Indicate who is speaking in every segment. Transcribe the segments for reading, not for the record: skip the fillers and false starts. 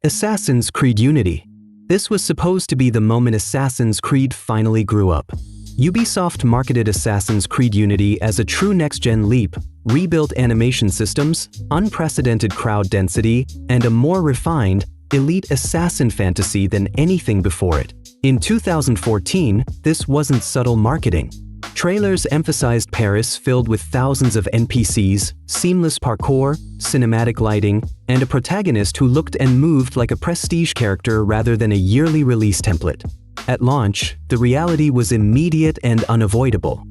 Speaker 1: Assassin's Creed Unity. This was supposed to be the moment Assassin's Creed finally grew up. Ubisoft marketed Assassin's Creed Unity as a true next-gen leap, rebuilt animation systems, unprecedented crowd density, and a more refined, elite assassin fantasy than anything before it. In 2014, this wasn't subtle marketing. Trailers emphasized Paris filled with thousands of NPCs, seamless parkour, cinematic lighting, and a protagonist who looked and moved like a prestige character rather than a yearly release template. At launch, the reality was immediate and unavoidable.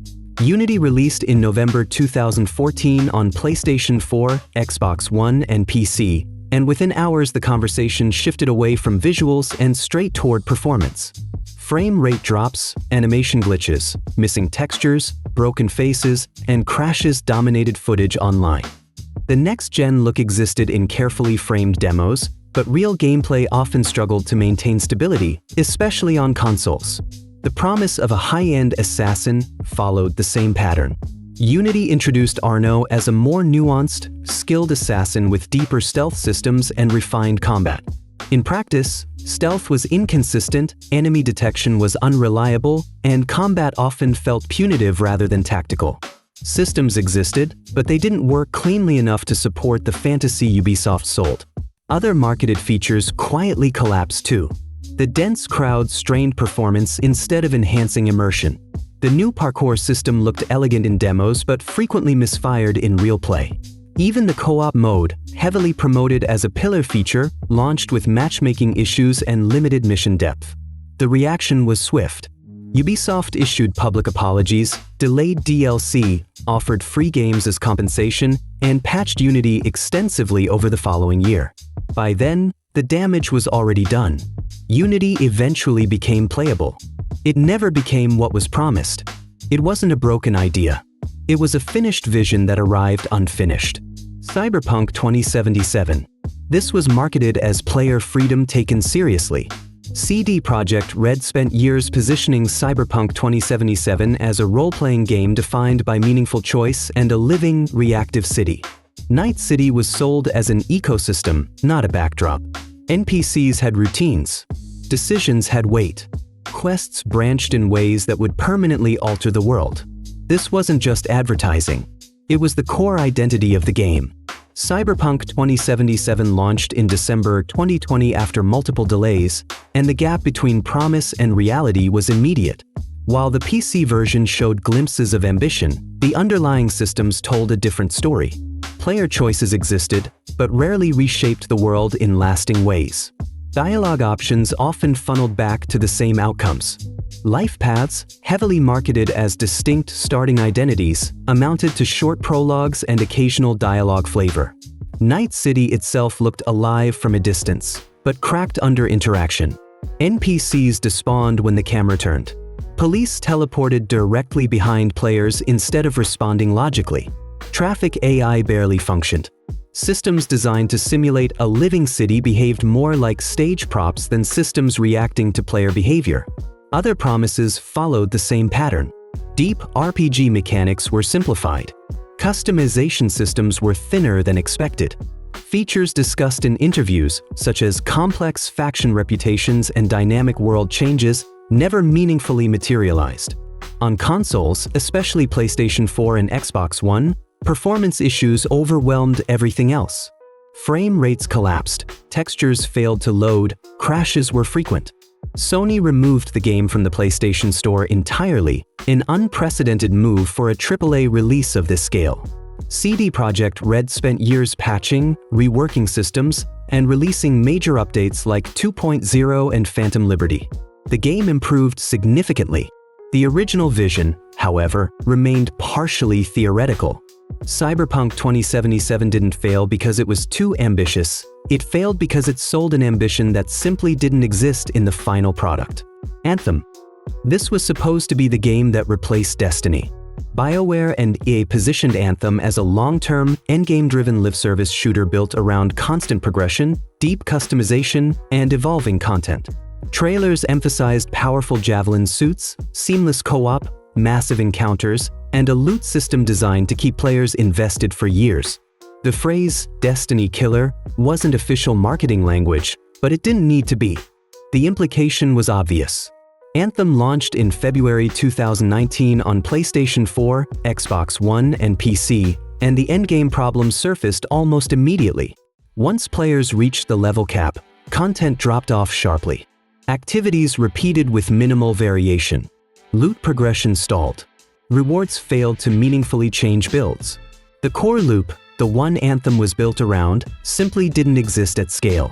Speaker 1: Unity released in November 2014 on PlayStation 4, Xbox One, and PC, and within hours the conversation shifted away from visuals and straight toward performance. Frame rate drops, animation glitches, missing textures, broken faces, and crashes dominated footage online. The next-gen look existed in carefully framed demos, but real gameplay often struggled to maintain stability, especially on consoles. The promise of a high-end assassin followed the same pattern. Unity introduced Arno as a more nuanced, skilled assassin with deeper stealth systems and refined combat. In practice, stealth was inconsistent, enemy detection was unreliable, and combat often felt punitive rather than tactical. Systems existed, but they didn't work cleanly enough to support the fantasy Ubisoft sold. Other marketed features quietly collapsed too. The dense crowd strained performance instead of enhancing immersion. The new parkour system looked elegant in demos but frequently misfired in real play. Even the co-op mode, heavily promoted as a pillar feature, launched with matchmaking issues and limited mission depth. The reaction was swift. Ubisoft issued public apologies, delayed DLC, offered free games as compensation, and patched Unity extensively over the following year. By then, the damage was already done. Unity eventually became playable. It never became what was promised. It wasn't a broken idea. It was a finished vision that arrived unfinished. Cyberpunk 2077. This was marketed as player freedom taken seriously. CD Projekt Red spent years positioning Cyberpunk 2077 as a role-playing game defined by meaningful choice and a living, reactive city. Night City was sold as an ecosystem, not a backdrop. NPCs had routines. Decisions had weight. Quests branched in ways that would permanently alter the world. This wasn't just advertising. It was the core identity of the game. Cyberpunk 2077 launched in December 2020 after multiple delays, and the gap between promise and reality was immediate. While the PC version showed glimpses of ambition, the underlying systems told a different story. Player choices existed, but rarely reshaped the world in lasting ways. Dialogue options often funneled back to the same outcomes. Life paths, heavily marketed as distinct starting identities, amounted to short prologues and occasional dialogue flavor. Night City itself looked alive from a distance, but cracked under interaction. NPCs despawned when the camera turned. Police teleported directly behind players instead of responding logically. Traffic AI barely functioned. Systems designed to simulate a living city behaved more like stage props than systems reacting to player behavior. Other promises followed the same pattern. Deep RPG mechanics were simplified. Customization systems were thinner than expected. Features discussed in interviews, such as complex faction reputations and dynamic world changes, never meaningfully materialized. On consoles, especially PlayStation 4 and Xbox One, performance issues overwhelmed everything else. Frame rates collapsed, textures failed to load, crashes were frequent. Sony removed the game from the PlayStation Store entirely, an unprecedented move for a AAA release of this scale. CD Projekt Red spent years patching, reworking systems, and releasing major updates like 2.0 and Phantom Liberty. The game improved significantly. The original vision, however, remained partially theoretical. Cyberpunk 2077 didn't fail because it was too ambitious. It failed because it sold an ambition that simply didn't exist in the final product. Anthem. This was supposed to be the game that replaced Destiny. BioWare and EA positioned Anthem as a long-term, endgame-driven live-service shooter built around constant progression, deep customization, and evolving content. Trailers emphasized powerful javelin suits, seamless co-op, massive encounters, and a loot system designed to keep players invested for years. The phrase "Destiny Killer" wasn't official marketing language, But it didn't need to be. The implication was obvious. Anthem launched in February 2019 on PlayStation 4, Xbox One, and PC, and the endgame problems surfaced almost immediately. Once players reached the level cap, content dropped off sharply. Activities repeated with minimal variation. Loot progression stalled. Rewards failed to meaningfully change builds. The core loop, the one Anthem was built around, simply didn't exist at scale.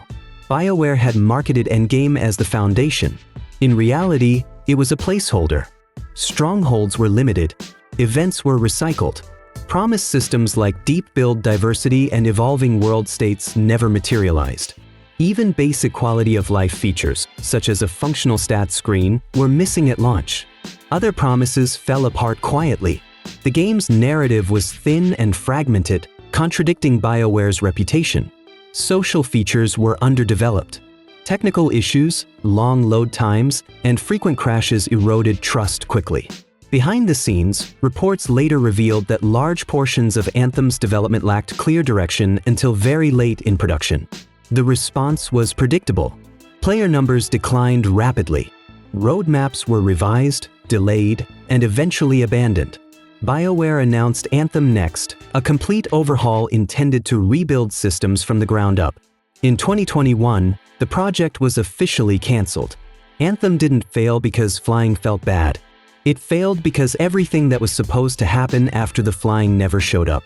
Speaker 1: BioWare had marketed endgame as the foundation. In reality, it was a placeholder. Strongholds were limited. Events were recycled. Promised systems like deep build diversity and evolving world states never materialized. Even basic quality of life features, such as a functional stats screen, were missing at launch. Other promises fell apart quietly. The game's narrative was thin and fragmented, contradicting BioWare's reputation. Social features were underdeveloped. Technical issues, long load times, and frequent crashes eroded trust quickly. Behind the scenes, reports later revealed that large portions of Anthem's development lacked clear direction until very late in production. The response was predictable. Player numbers declined rapidly. Roadmaps were revised, delayed, and eventually abandoned. BioWare announced Anthem Next, a complete overhaul intended to rebuild systems from the ground up. In 2021, the project was officially cancelled. Anthem didn't fail because flying felt bad. It failed because everything that was supposed to happen after the flying never showed up.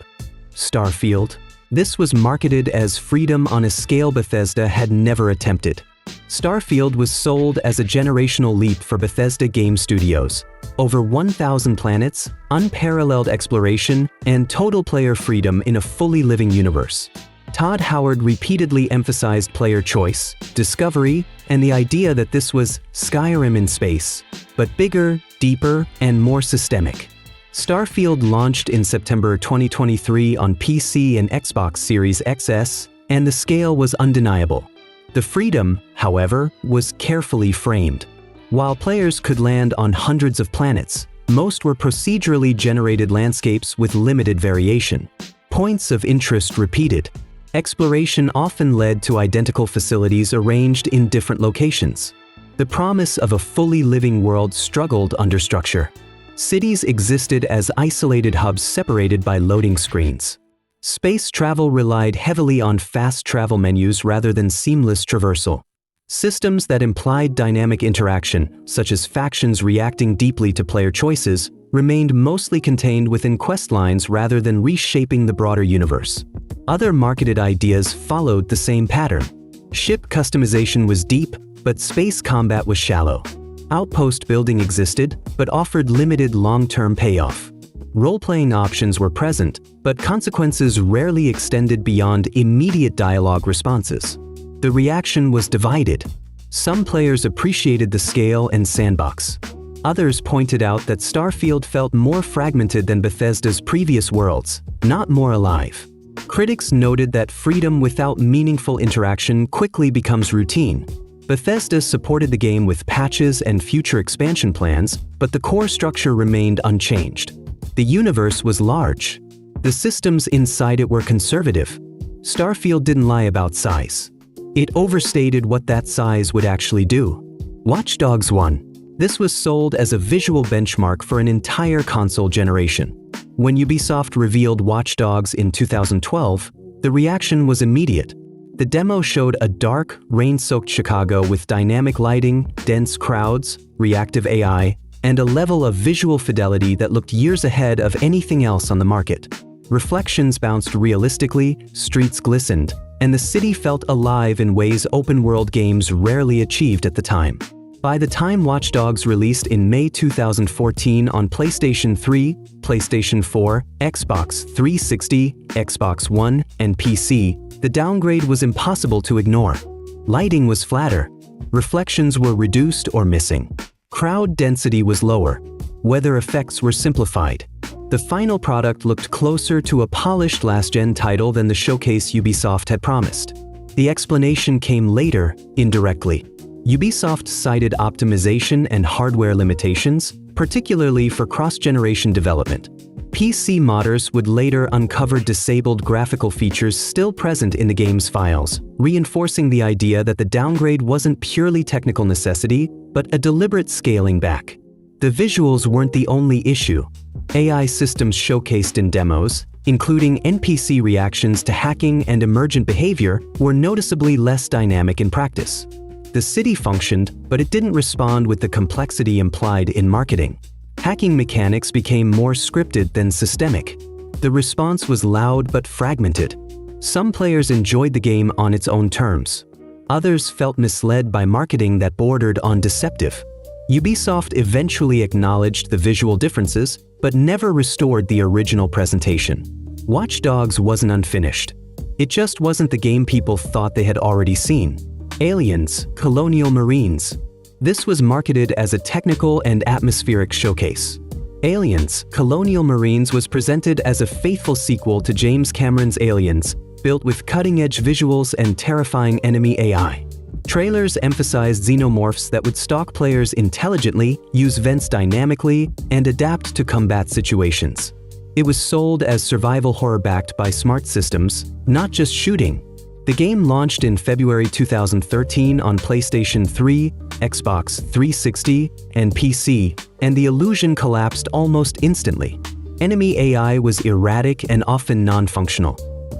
Speaker 1: Starfield. This was marketed as freedom on a scale Bethesda had never attempted. Starfield was sold as a generational leap for Bethesda game studios. Over 1,000 planets, unparalleled exploration, and total player freedom in a fully living universe. Todd Howard repeatedly emphasized player choice, discovery, and the idea that this was Skyrim in space, but bigger, deeper, and more systemic. Starfield launched in September 2023 on PC and Xbox Series XS, and the scale was undeniable. The freedom, however, was carefully framed. While players could land on hundreds of planets, most were procedurally generated landscapes with limited variation. Points of interest repeated. Exploration often led to identical facilities arranged in different locations. The promise of a fully living world struggled under structure. Cities existed as isolated hubs separated by loading screens. Space travel relied heavily on fast travel menus rather than seamless traversal. Systems that implied dynamic interaction, such as factions reacting deeply to player choices, remained mostly contained within quest lines rather than reshaping the broader universe. Other marketed ideas followed the same pattern. Ship customization was deep, but space combat was shallow. Outpost building existed, but offered limited long-term payoff. Role-playing options were present, but consequences rarely extended beyond immediate dialogue responses. The reaction was divided. Some players appreciated the scale and sandbox. Others pointed out that Starfield felt more fragmented than Bethesda's previous worlds, not more alive. Critics noted that freedom without meaningful interaction quickly becomes routine. Bethesda supported the game with patches and future expansion plans, but the core structure remained unchanged. The universe was large. The systems inside it were conservative. Starfield didn't lie about size. It overstated what that size would actually do. Watch Dogs 1. This was sold as a visual benchmark for an entire console generation. When Ubisoft revealed Watch Dogs in 2012, the reaction was immediate. The demo showed a dark, rain-soaked Chicago with dynamic lighting, dense crowds, reactive AI, and a level of visual fidelity that looked years ahead of anything else on the market. Reflections bounced realistically, streets glistened, and the city felt alive in ways open-world games rarely achieved at the time. By the time Watch Dogs released in May 2014 on PlayStation 3, PlayStation 4, Xbox 360, Xbox One, and PC, the downgrade was impossible to ignore. Lighting was flatter. Reflections were reduced or missing. Crowd density was lower. Weather effects were simplified. The final product looked closer to a polished last-gen title than the showcase Ubisoft had promised. The explanation came later, indirectly. Ubisoft cited optimization and hardware limitations, particularly for cross-generation development. PC modders would later uncover disabled graphical features still present in the game's files, reinforcing the idea that the downgrade wasn't purely technical necessity, but a deliberate scaling back. The visuals weren't the only issue. AI systems showcased in demos, including NPC reactions to hacking and emergent behavior, were noticeably less dynamic in practice. The city functioned, but it didn't respond with the complexity implied in marketing. Hacking mechanics became more scripted than systemic. The response was loud but fragmented. Some players enjoyed the game on its own terms. Others felt misled by marketing that bordered on deceptive. Ubisoft eventually acknowledged the visual differences, but never restored the original presentation. Watch Dogs wasn't unfinished. It just wasn't the game people thought they had already seen. Aliens, Colonial Marines. This was marketed as a technical and atmospheric showcase. Aliens, Colonial Marines was presented as a faithful sequel to James Cameron's Aliens, built with cutting-edge visuals and terrifying enemy AI. Trailers emphasized xenomorphs that would stalk players intelligently, use vents dynamically, and adapt to combat situations. It was sold as survival horror backed by smart systems, not just shooting. The game launched in February 2013 on PlayStation 3, Xbox 360, and PC, and the illusion collapsed almost instantly. Enemy AI was erratic and often non-functional.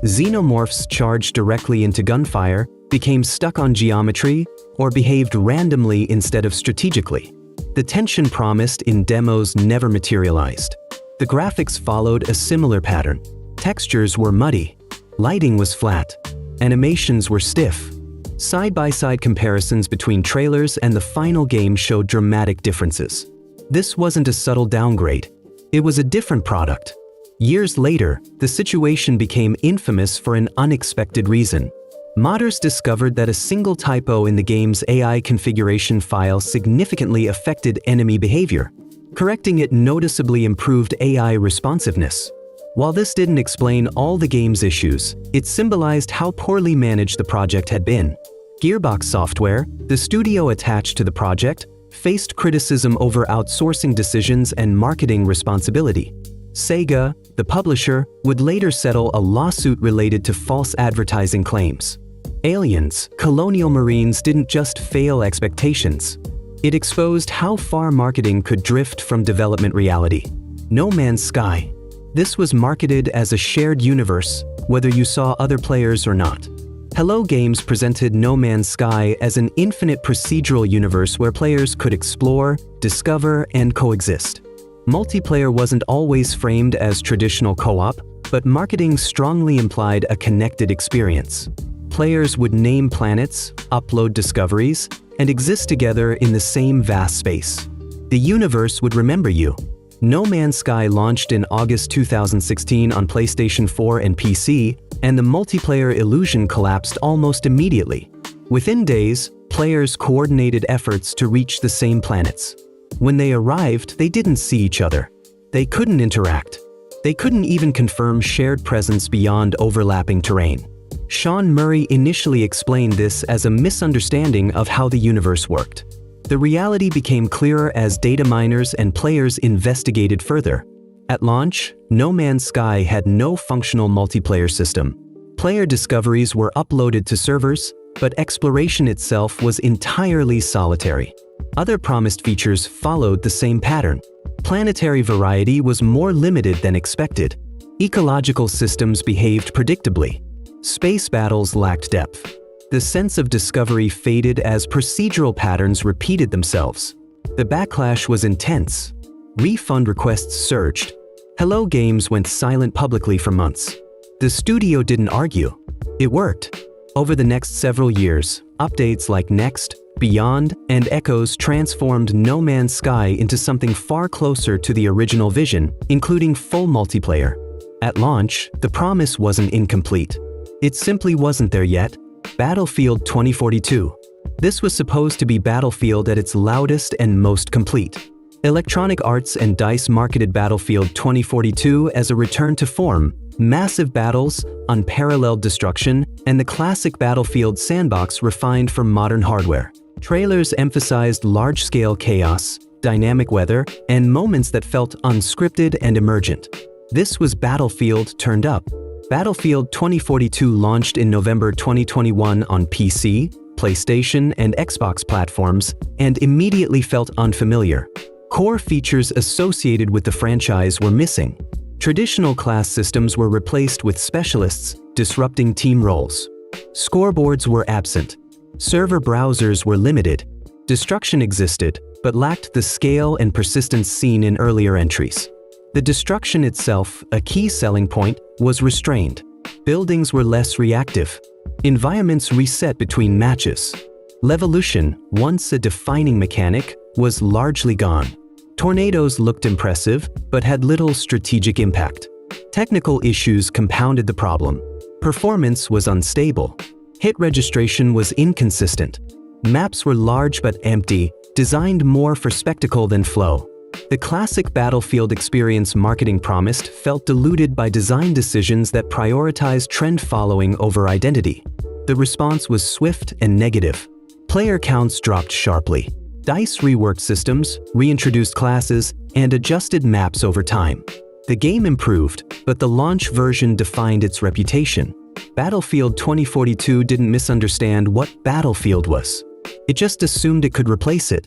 Speaker 1: Xenomorphs charged directly into gunfire, became stuck on geometry, or behaved randomly instead of strategically. The tension promised in demos never materialized. The graphics followed a similar pattern. Textures were muddy. Lighting was flat. Animations were stiff. Side-by-side comparisons between trailers and the final game showed dramatic differences. This wasn't a subtle downgrade. It was a different product. Years later, the situation became infamous for an unexpected reason. Modders discovered that a single typo in the game's AI configuration file significantly affected enemy behavior. Correcting it noticeably improved AI responsiveness. While this didn't explain all the game's issues, it symbolized how poorly managed the project had been. Gearbox Software, the studio attached to the project, faced criticism over outsourcing decisions and marketing responsibility. Sega, the publisher, would later settle a lawsuit related to false advertising claims. Aliens, Colonial Marines didn't just fail expectations. It exposed how far marketing could drift from development reality. No Man's Sky. This was marketed as a shared universe, whether you saw other players or not. Hello Games presented No Man's Sky as an infinite procedural universe where players could explore, discover, and coexist. Multiplayer wasn't always framed as traditional co-op, but marketing strongly implied a connected experience. Players would name planets, upload discoveries, and exist together in the same vast space. The universe would remember you. No Man's Sky launched in August 2016 on PlayStation 4 and PC, and the multiplayer illusion collapsed almost immediately. Within days, players coordinated efforts to reach the same planets. When they arrived, they didn't see each other. They couldn't interact. They couldn't even confirm shared presence beyond overlapping terrain. Sean Murray initially explained this as a misunderstanding of how the universe worked. The reality became clearer as data miners and players investigated further. At launch, No Man's Sky had no functional multiplayer system. Player discoveries were uploaded to servers, but exploration itself was entirely solitary. Other promised features followed the same pattern. Planetary variety was more limited than expected. Ecological systems behaved predictably. Space battles lacked depth. The sense of discovery faded as procedural patterns repeated themselves. The backlash was intense. Refund requests surged. Hello Games went silent publicly for months. The studio didn't argue. It worked. Over the next several years, updates like Next, Beyond, and Echoes transformed No Man's Sky into something far closer to the original vision, including full multiplayer. At launch, the promise wasn't incomplete. It simply wasn't there yet. Battlefield 2042. This was supposed to be Battlefield at its loudest and most complete. Electronic Arts and DICE marketed Battlefield 2042 as a return to form, massive battles, unparalleled destruction, and the classic Battlefield sandbox refined for modern hardware. Trailers emphasized large-scale chaos, dynamic weather, and moments that felt unscripted and emergent. This was Battlefield turned up. Battlefield 2042 launched in November 2021 on PC, PlayStation, and Xbox platforms, and immediately felt unfamiliar. Core features associated with the franchise were missing. Traditional class systems were replaced with specialists, disrupting team roles. Scoreboards were absent. Server browsers were limited. Destruction existed, but lacked the scale and persistence seen in earlier entries. The destruction itself, a key selling point, was restrained. Buildings were less reactive. Environments reset between matches. Levolution, once a defining mechanic, was largely gone. Tornadoes looked impressive, but had little strategic impact. Technical issues compounded the problem. Performance was unstable. Hit registration was inconsistent. Maps were large but empty, designed more for spectacle than flow. The classic Battlefield experience marketing promised felt diluted by design decisions that prioritized trend following over identity. The response was swift and negative. Player counts dropped sharply. DICE reworked systems, reintroduced classes, and adjusted maps over time. The game improved, but the launch version defined its reputation. Battlefield 2042 didn't misunderstand what Battlefield was. It just assumed it could replace it.